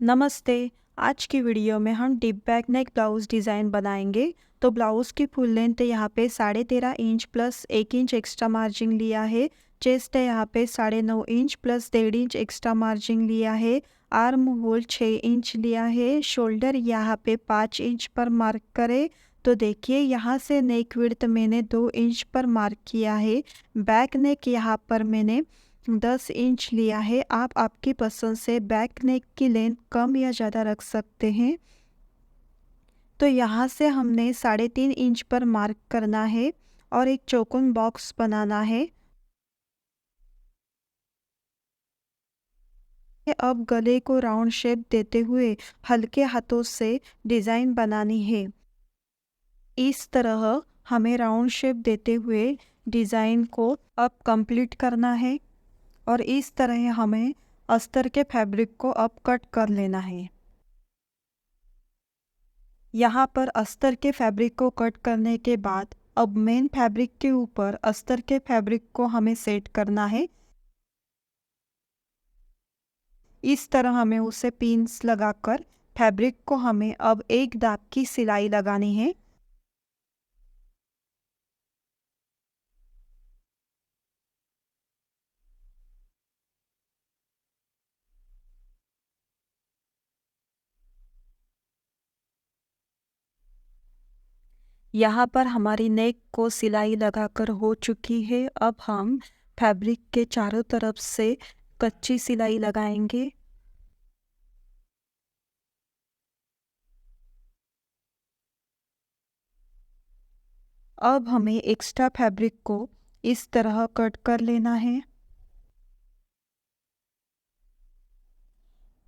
नमस्ते। आज की वीडियो में हम deep back neck blouse design बनाएंगे। तो ब्लाउज़ की फुल लेंथ यहाँ पे 13.5 inch plus 1 inch extra margin लिया है। चेस्ट है यहाँ पे 9.5 inch plus 1.5 inch extra margin लिया है। आर्म होल 6 इंच लिया है। शोल्डर यहाँ पे 5 इंच पर मार्क करें। तो देखिए यहाँ से नेक विड्थ मैंने 2 इंच पर मार्क किया है। बैक नेक यहाँ पर मैंने 10 इंच लिया है। आप आपकी पसंद से बैक नेक की लेंथ कम या ज़्यादा रख सकते हैं। तो यहाँ से हमने 3.5 इंच पर मार्क करना है और एक चौकोन बॉक्स बनाना है। अब गले को राउंड शेप देते हुए हल्के हाथों से डिज़ाइन बनानी है। इस तरह हमें राउंड शेप देते हुए डिज़ाइन को अब कंप्लीट करना है और इस तरह हमें अस्तर के फैब्रिक को अब कट कर लेना है। यहाँ पर अस्तर के फैब्रिक को कट करने के बाद अब मेन फैब्रिक के ऊपर अस्तर के फैब्रिक को हमें सेट करना है। इस तरह हमें उसे पिन्स लगाकर फैब्रिक को हमें अब एक दाब की सिलाई लगानी है। यहाँ पर हमारी नेक को सिलाई लगाकर हो चुकी है। अब हम फैब्रिक के चारों तरफ से कच्ची सिलाई लगाएंगे। अब हमें एक्स्ट्रा फैब्रिक को इस तरह कट कर लेना है।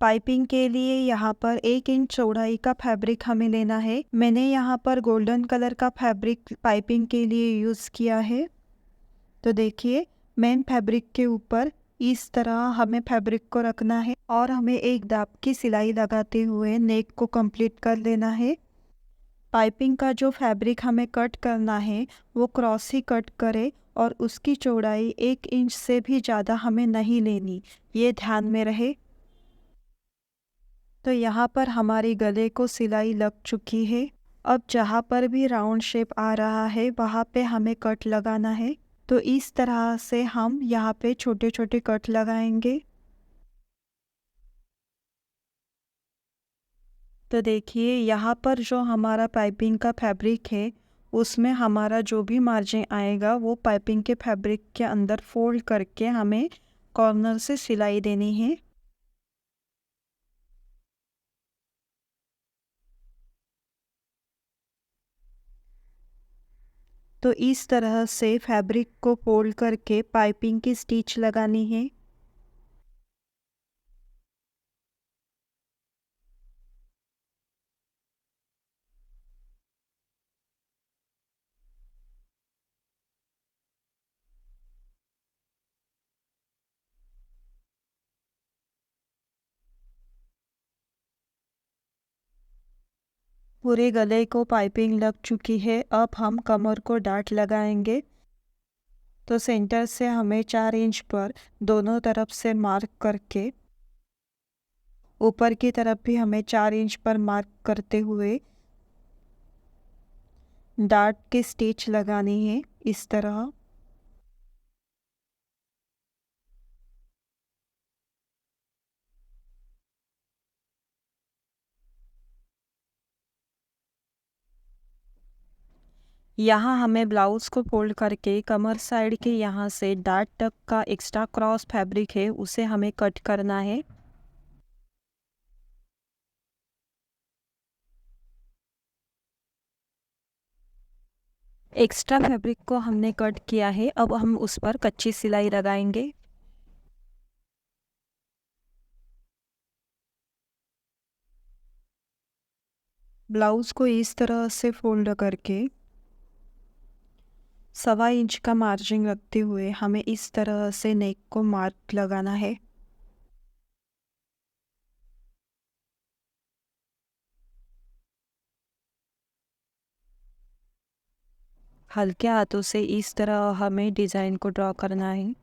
पाइपिंग के लिए यहाँ पर 1 इंच चौड़ाई का फैब्रिक हमें लेना है। मैंने यहाँ पर गोल्डन कलर का फैब्रिक पाइपिंग के लिए यूज़ किया है। तो देखिए मेन फैब्रिक के ऊपर इस तरह हमें फैब्रिक को रखना है और हमें एक दाब की सिलाई लगाते हुए नेक को कंप्लीट कर लेना है। पाइपिंग का जो फैब्रिक हमें कट करना है वो क्रॉस ही कट करे और उसकी चौड़ाई 1 इंच से भी ज़्यादा हमें नहीं लेनी, ये ध्यान में रहे। तो यहाँ पर हमारी गले को सिलाई लग चुकी है। अब जहाँ पर भी राउंड शेप आ रहा है वहाँ पे हमें कट लगाना है। तो इस तरह से हम यहाँ पे छोटे छोटे कट लगाएंगे। तो देखिए यहाँ पर जो हमारा पाइपिंग का फैब्रिक है उसमें हमारा जो भी मार्जिन आएगा वो पाइपिंग के फैब्रिक के अंदर फोल्ड करके हमें कॉर्नर से सिलाई देनी है। तो इस तरह से फैब्रिक को फोल्ड करके पाइपिंग की स्टिच लगानी है। पूरे गले को पाइपिंग लग चुकी है। अब हम कमर को डाट लगाएंगे। तो सेंटर से हमें 4 इंच पर दोनों तरफ से मार्क करके ऊपर की तरफ भी हमें 4 इंच पर मार्क करते हुए डाट की स्टिच लगानी है इस तरह। यहाँ हमें ब्लाउज़ को फोल्ड करके कमर साइड के यहाँ से डाट तक का एक्स्ट्रा क्रॉस फैब्रिक है उसे हमें कट करना है। एक्स्ट्रा फैब्रिक को हमने कट किया है। अब हम उस पर कच्ची सिलाई लगाएंगे। ब्लाउज़ को इस तरह से फोल्ड करके 1.25 इंच का मार्जिन रखते हुए हमें इस तरह से नेक को मार्क लगाना है। हल्के हाथों से इस तरह हमें डिज़ाइन को ड्रॉ करना है।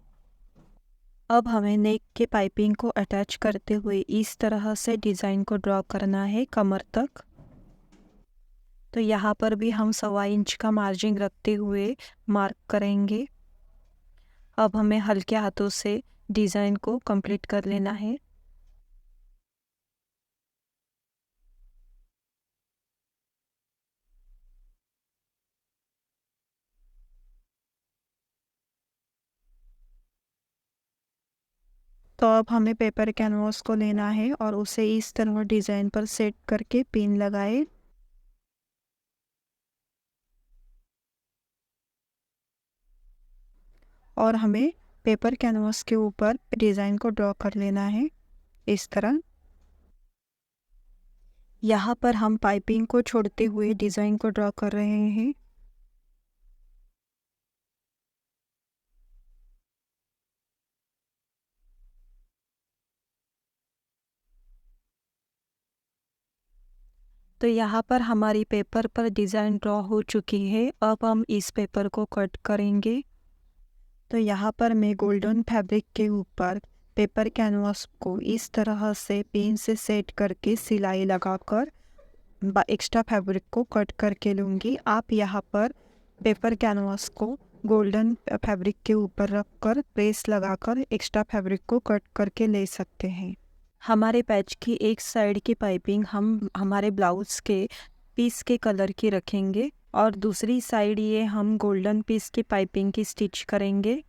अब हमें नेक के पाइपिंग को अटैच करते हुए इस तरह से डिज़ाइन को ड्रॉ करना है कमर तक। तो यहाँ पर भी हम 1.25 इंच का मार्जिन रखते हुए मार्क करेंगे। अब हमें हल्के हाथों से डिज़ाइन को कंप्लीट कर लेना है। तो अब हमें पेपर कैनवास को लेना है और उसे इस तरह डिज़ाइन पर सेट करके पिन लगाए। और हमें पेपर कैनवास के ऊपर डिज़ाइन को ड्रॉ कर लेना है इस तरह। यहाँ पर हम पाइपिंग को छोड़ते हुए डिज़ाइन को ड्रॉ कर रहे हैं। तो यहाँ पर हमारी पेपर पर डिज़ाइन ड्रॉ हो चुकी है। अब हम इस पेपर को कट करेंगे। तो यहाँ पर मैं गोल्डन फैब्रिक के ऊपर पेपर कैनवास को इस तरह से पिन से सेट करके सिलाई लगाकर एक्स्ट्रा फैब्रिक को कट करके लूँगी। आप यहाँ पर पेपर कैनवास को गोल्डन फैब्रिक के ऊपर रखकर प्रेस लगाकर एक्स्ट्रा फैब्रिक को कट करके ले सकते हैं। हमारे पैच की एक साइड की पाइपिंग हम हमारे ब्लाउज़ के पीस के कलर की रखेंगे और दूसरी साइड ये हम गोल्डन पीस की पाइपिंग की स्टिच करेंगे।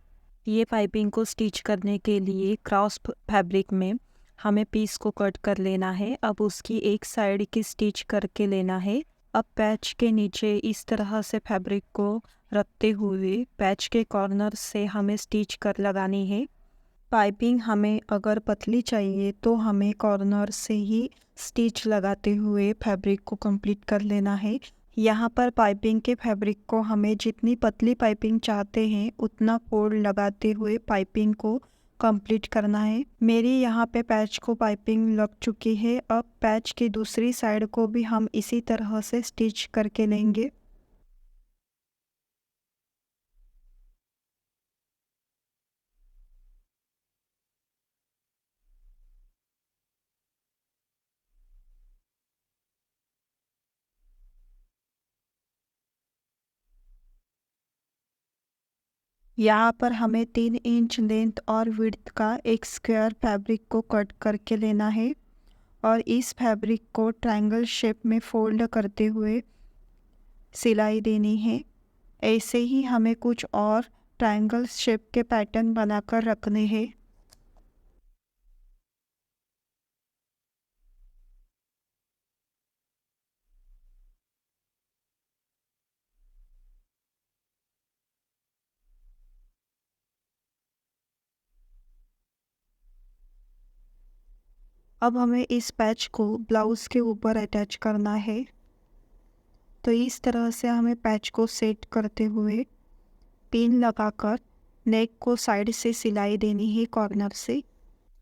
ये पाइपिंग को स्टिच करने के लिए क्रॉस फैब्रिक में हमें पीस को कट कर लेना है। अब उसकी एक साइड की स्टिच करके लेना है। अब पैच के नीचे इस तरह से फैब्रिक को रखते हुए पैच के कॉर्नर से हमें स्टिच कर लगानी है। पाइपिंग हमें अगर पतली चाहिए तो हमें कॉर्नर से ही स्टिच लगाते हुए फैब्रिक को कंप्लीट कर लेना है। यहाँ पर पाइपिंग के फैब्रिक को हमें जितनी पतली पाइपिंग चाहते हैं उतना फोल्ड लगाते हुए पाइपिंग को कंप्लीट करना है। मेरी यहाँ पे पैच को पाइपिंग लग चुकी है। अब पैच की दूसरी साइड को भी हम इसी तरह से स्टिच करके लेंगे। यहाँ पर हमें 3 इंच लेंथ और विड्थ का एक स्क्वायर फैब्रिक को कट करके लेना है और इस फैब्रिक को ट्रायंगल शेप में फोल्ड करते हुए सिलाई देनी है। ऐसे ही हमें कुछ और ट्रायंगल शेप के पैटर्न बनाकर रखने हैं। अब हमें इस पैच को ब्लाउज़ के ऊपर अटैच करना है। तो इस तरह से हमें पैच को सेट करते हुए पिन लगाकर नेक को साइड से सिलाई देनी है कॉर्नर से।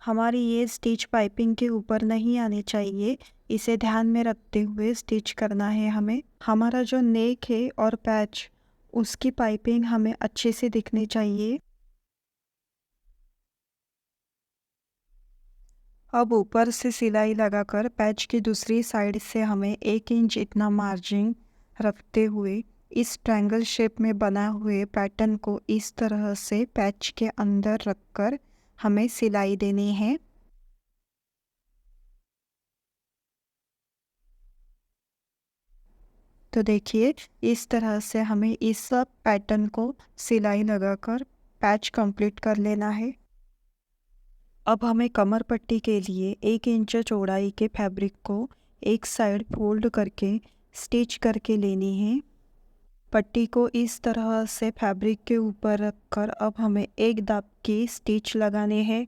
हमारी ये स्टिच पाइपिंग के ऊपर नहीं आने चाहिए, इसे ध्यान में रखते हुए स्टिच करना है हमें। हमारा जो नेक है और पैच उसकी पाइपिंग हमें अच्छे से दिखनी चाहिए। अब ऊपर से सिलाई लगाकर पैच की दूसरी साइड से हमें 1 इंच इतना मार्जिन रखते हुए इस ट्रायंगल शेप में बना हुए पैटर्न को इस तरह से पैच के अंदर रखकर हमें सिलाई देनी है। तो देखिए इस तरह से हमें इस सब पैटर्न को सिलाई लगाकर पैच कंप्लीट कर लेना है। अब हमें कमर पट्टी के लिए 1 इंच चौड़ाई के फैब्रिक को एक साइड फोल्ड करके स्टिच करके लेनी है। पट्टी को इस तरह से फैब्रिक के ऊपर रखकर अब हमें एक दाब की स्टिच लगाने हैं।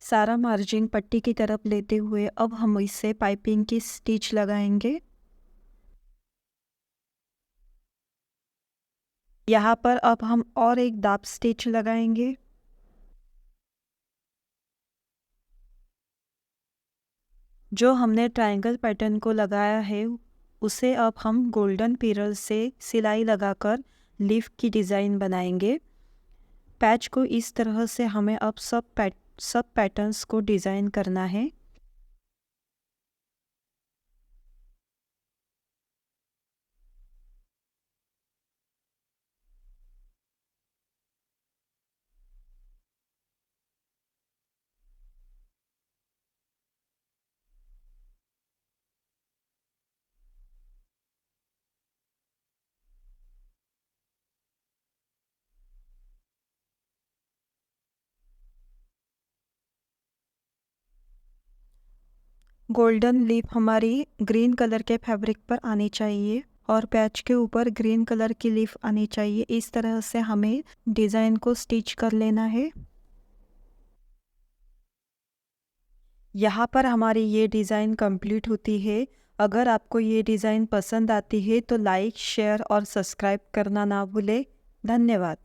सारा मार्जिन पट्टी की तरफ लेते हुए अब हम इसे पाइपिंग की स्टिच लगाएंगे। यहाँ पर अब हम और एक दाब स्टिच लगाएंगे। जो हमने ट्रायंगल पैटर्न को लगाया है उसे अब हम गोल्डन पिरल से सिलाई लगाकर लीफ की डिज़ाइन बनाएंगे। पैच को इस तरह से हमें अब सब पैटर्न्स को डिज़ाइन करना है। गोल्डन लीफ हमारी ग्रीन कलर के फैब्रिक पर आनी चाहिए और पैच के ऊपर ग्रीन कलर की लीफ आनी चाहिए। इस तरह से हमें डिज़ाइन को स्टिच कर लेना है। यहाँ पर हमारी ये डिज़ाइन कंप्लीट होती है। अगर आपको ये डिज़ाइन पसंद आती है तो लाइक, शेयर और सब्सक्राइब करना ना भूलें। धन्यवाद।